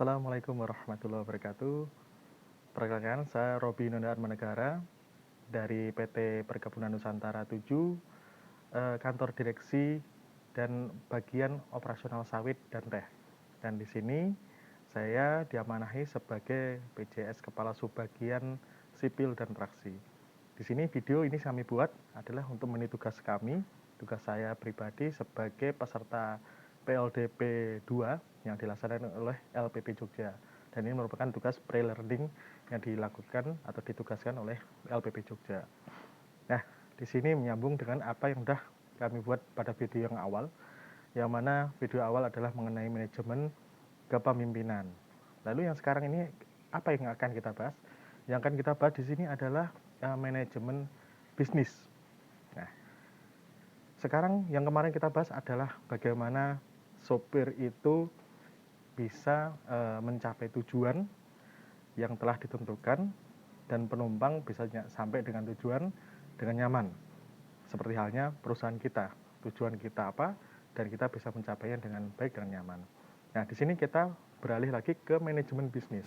Assalamualaikum warahmatullahi wabarakatuh. Perkenalkan, saya Robi Nanda Atmanegara dari PT Perkebunan Nusantara 7, kantor direksi dan bagian operasional sawit dan teh. Dan di sini saya diamanahi sebagai PJS Kepala Subbagian Sipil dan Traksi. Di sini video ini kami buat adalah untuk memenuhi tugas kami, tugas saya pribadi sebagai peserta PLDP 2 yang dilaksanakan oleh LPP Jogja. Dan ini merupakan tugas pre-learning yang dilakukan atau ditugaskan oleh LPP Jogja. Nah, di sini menyambung dengan apa yang sudah kami buat pada video yang awal, yang mana video awal adalah mengenai manajemen kepemimpinan. Lalu yang sekarang ini apa yang akan kita bahas? Yang akan kita bahas di sini adalah manajemen bisnis. Nah, sekarang yang kemarin kita bahas adalah bagaimana sopir itu bisa mencapai tujuan yang telah ditentukan dan penumpang bisa sampai dengan tujuan dengan nyaman. Seperti halnya perusahaan kita, tujuan kita apa dan kita bisa mencapainya dengan baik dan nyaman. Nah, di sini kita beralih lagi ke manajemen bisnis.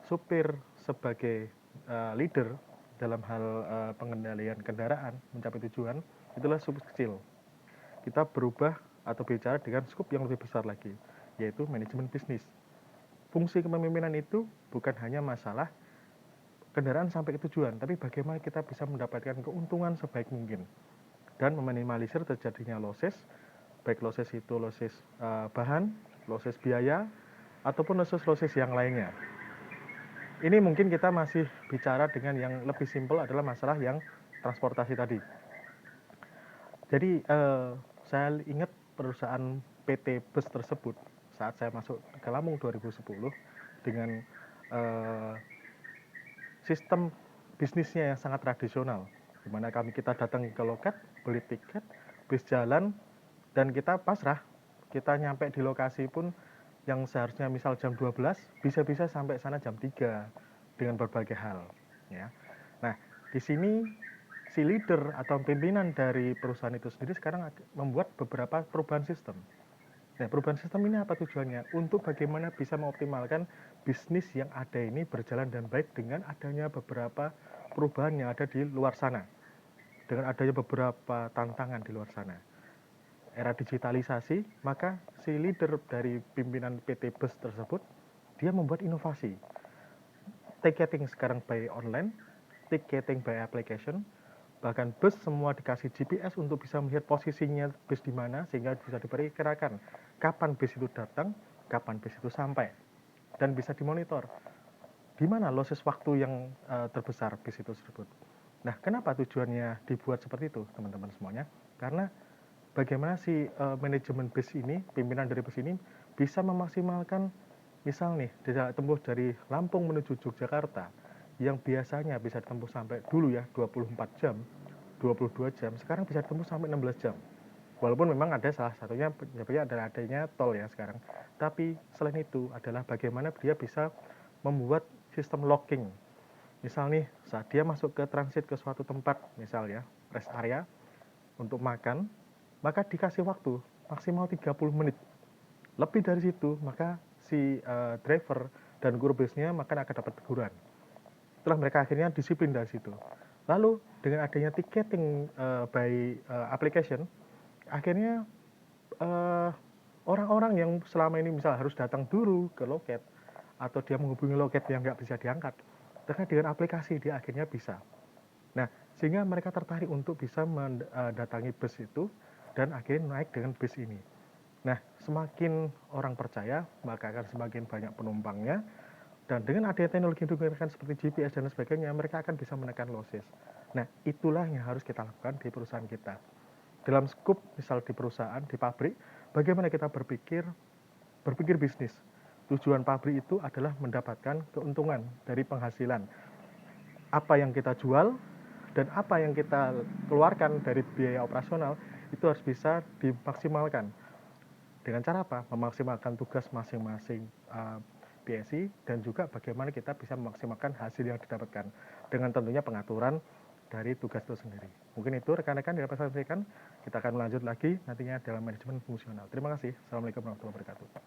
Supir sebagai leader dalam hal pengendalian kendaraan mencapai tujuan itulah skup kecil. Kita berubah atau bicara dengan skup yang lebih besar lagi, yaitu manajemen bisnis. Fungsi kepemimpinan itu bukan hanya masalah kendaraan sampai ke tujuan, tapi bagaimana kita bisa mendapatkan keuntungan sebaik mungkin dan meminimalisir terjadinya losses, baik losses itu losses bahan, losses biaya, ataupun losses yang lainnya. Ini mungkin kita masih bicara dengan yang lebih simpel adalah masalah yang transportasi tadi. Jadi saya ingat perusahaan PT Bus tersebut saat saya masuk ke Lampung 2010 dengan sistem bisnisnya yang sangat tradisional, di mana kita datang ke loket, beli tiket, bis jalan, dan kita pasrah. Kita nyampe di lokasi pun yang seharusnya misal jam 12, bisa-bisa sampai sana jam 3 dengan berbagai hal. Ya. Nah, di sini si leader atau pimpinan dari perusahaan itu sendiri sekarang membuat beberapa perubahan sistem. Nah, perubahan sistem ini apa tujuannya? Untuk bagaimana bisa mengoptimalkan bisnis yang ada ini berjalan dan baik dengan adanya beberapa perubahan yang ada di luar sana. Dengan adanya beberapa tantangan di luar sana. Era digitalisasi, maka si leader dari pimpinan PT Bus tersebut, dia membuat inovasi. Ticketing sekarang by online, ticketing by application, bahkan bus semua dikasih GPS untuk bisa melihat posisinya bus di mana sehingga bisa diperkirakan kapan bus itu datang, kapan bus itu sampai, dan bisa dimonitor di mana losses waktu yang terbesar bus itu tersebut. Nah, kenapa tujuannya dibuat seperti itu, teman-teman semuanya? Karena bagaimana si manajemen bus ini, pimpinan dari bus ini bisa memaksimalkan, misal nih, tempuh dari Lampung menuju Yogyakarta yang biasanya bisa ditempuh sampai dulu ya 24 jam, 22 jam, sekarang bisa ditempuh sampai 16 jam. Walaupun memang ada salah satunya adalah adanya tol ya sekarang. Tapi selain itu adalah bagaimana dia bisa membuat sistem locking. Misal nih, saat dia masuk ke transit ke suatu tempat, misal ya, rest area untuk makan, maka dikasih waktu maksimal 30 menit. Lebih dari situ, maka si driver dan guru busnya maka akan dapat teguran. Setelah mereka akhirnya disiplin dari situ. Lalu dengan adanya ticketing by application, akhirnya orang-orang yang selama ini misal harus datang dulu ke loket atau dia menghubungi loket yang nggak bisa diangkat, terkait dengan aplikasi dia akhirnya bisa. Nah, sehingga mereka tertarik untuk bisa mendatangi bus itu dan akhirnya naik dengan bus ini. Nah, semakin orang percaya, maka akan semakin banyak penumpangnya. Dan dengan adanya teknologi yang digunakan seperti GPS dan sebagainya, mereka akan bisa menekan losses. Nah, itulah yang harus kita lakukan di perusahaan kita. Dalam skup, misal di perusahaan, di pabrik, bagaimana kita berpikir bisnis. Tujuan pabrik itu adalah mendapatkan keuntungan dari penghasilan. Apa yang kita jual dan apa yang kita keluarkan dari biaya operasional itu harus bisa dimaksimalkan. Dengan cara apa? Memaksimalkan tugas masing-masing PSI dan juga bagaimana kita bisa memaksimalkan hasil yang didapatkan dengan tentunya pengaturan dari tugas itu sendiri. Mungkin itu rekan-rekan yang dapat saya sampaikan. Kita akan lanjut lagi nantinya dalam manajemen fungsional. Terima kasih. Assalamualaikum warahmatullahi wabarakatuh.